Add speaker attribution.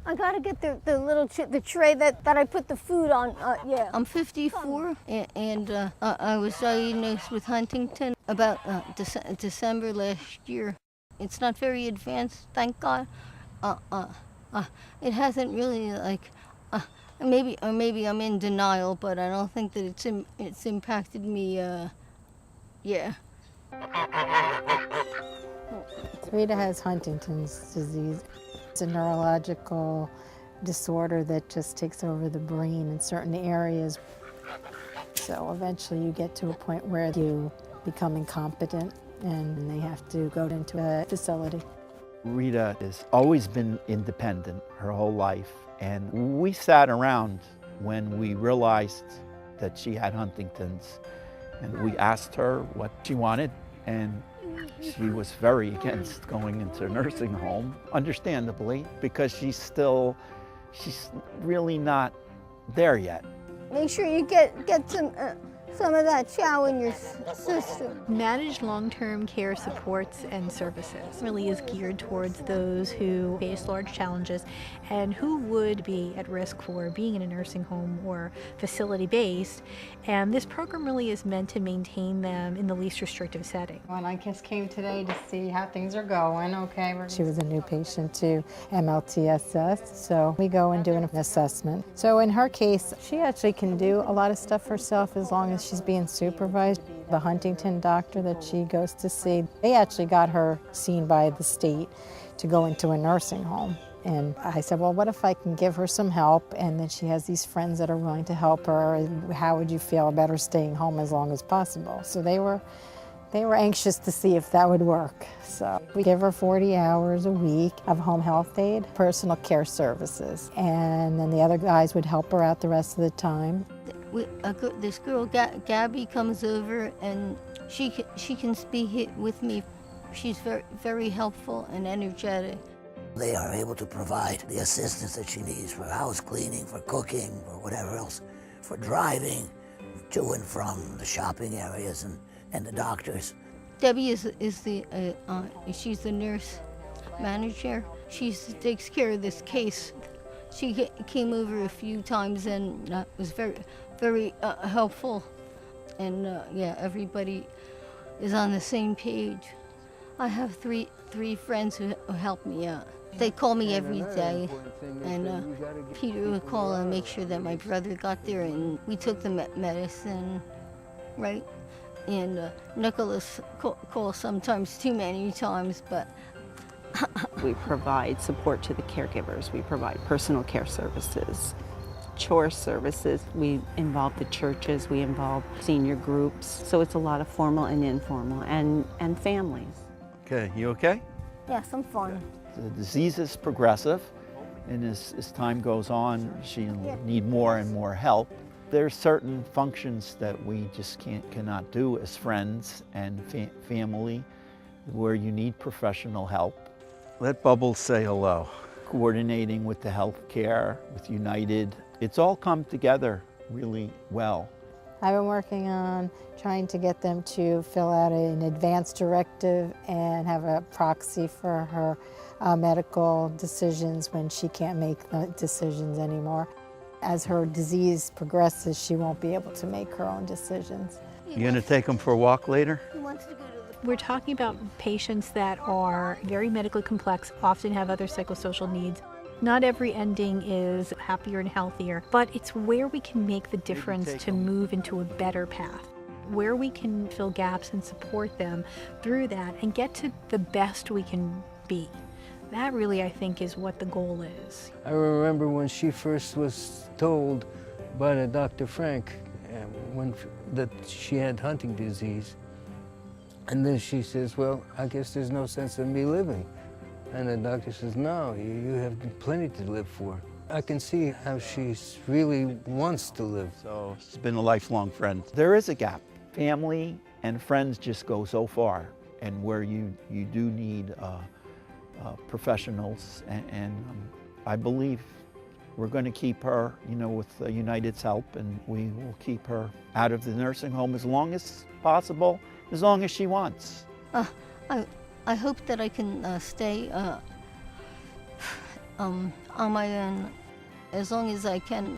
Speaker 1: I gotta get the little the tray that I put the food on. Yeah. I'm 54, and I was diagnosed with Huntington about December last year. It's not very advanced, thank God. Uh, uh, it hasn't really maybe I'm in denial, but I don't think that it's impacted me. Yeah.
Speaker 2: Rita has Huntington's disease. It's a neurological disorder that just takes over the brain in certain areas. So eventually you get to a point where you become incompetent and they have to go into a facility.
Speaker 3: Rita has always been independent her whole life, and we sat around when we realized that she had Huntington's, and we asked her what she wanted, and she was very against going into a nursing home, understandably, because she's really not there yet.
Speaker 1: Make sure you get some of that chow in your system.
Speaker 4: Managed long-term care supports and services really is geared towards those who face large challenges and who would be at risk for being in a nursing home or facility-based. And this program really is meant to maintain them in the least restrictive setting.
Speaker 5: When I just came today to see how things are going, okay.
Speaker 2: She was a new patient to MLTSS, so we go and do an assessment. So in her case, she actually can do a lot of stuff herself as long as she's being supervised. The Huntington doctor that she goes to see, they actually got her seen by the state to go into a nursing home. And I said, well, what if I can give her some help? And then she has these friends that are willing to help her. And how would you feel about her staying home as long as possible? So they were anxious to see if that would work. So we give her 40 hours a week of home health aid, personal care services. And then the other guys would help her out the rest of the time.
Speaker 1: This girl, Gabby, comes over and she can speak with me. She's very, very helpful and energetic.
Speaker 6: They are able to provide the assistance that she needs for house cleaning, for cooking, or whatever else, for driving to and from the shopping areas and the doctors.
Speaker 1: Debbie she's the nurse manager. She takes care of this case. She came over a few times and was very, very helpful. And yeah, everybody is on the same page. I have three friends who help me out. They call me every day, and Peter would call and make sure that my brother got there, and we took the medicine, right? And Nicholas calls sometimes too many times, but
Speaker 7: we provide support to the caregivers. We provide personal care services, chore services. We involve the churches. We involve senior groups. So it's a lot of formal and informal, and families.
Speaker 3: Okay, you okay?
Speaker 1: yes, I'm fine.
Speaker 3: The disease is progressive, and as time goes on, she'll need more and more help. There are certain functions that we just cannot do as friends and family, where you need professional help. Let Bubbles say hello. Coordinating with the healthcare, with United, it's all come together really well.
Speaker 2: I've been working on trying to get them to fill out an advance directive and have a proxy for her medical decisions when she can't make the decisions anymore. As her disease progresses, she won't be able to make her own decisions.
Speaker 3: You gonna take them for a walk later?
Speaker 1: He wants to go to the
Speaker 4: We're talking about patients that are very medically complex, often have other psychosocial needs. Not every ending is happier and healthier, but it's where we can make the difference to move into a better path, where we can fill gaps and support them through that and get to the best we can be. That really, I think, is what the goal is.
Speaker 8: I remember when she first was told by Dr. Frank that she had Huntington's disease. And then she says, well, I guess there's no sense in me living. And the doctor says, no, you have plenty to live for. I can see how she really wants to live.
Speaker 3: So she's been a lifelong friend. There is a gap. Family and friends just go so far, and where you do need professionals, and I believe we're going to keep her, with United's help, and we will keep her out of the nursing home as long as possible, as long as she wants.
Speaker 1: I hope that I can stay on my own as long as I can.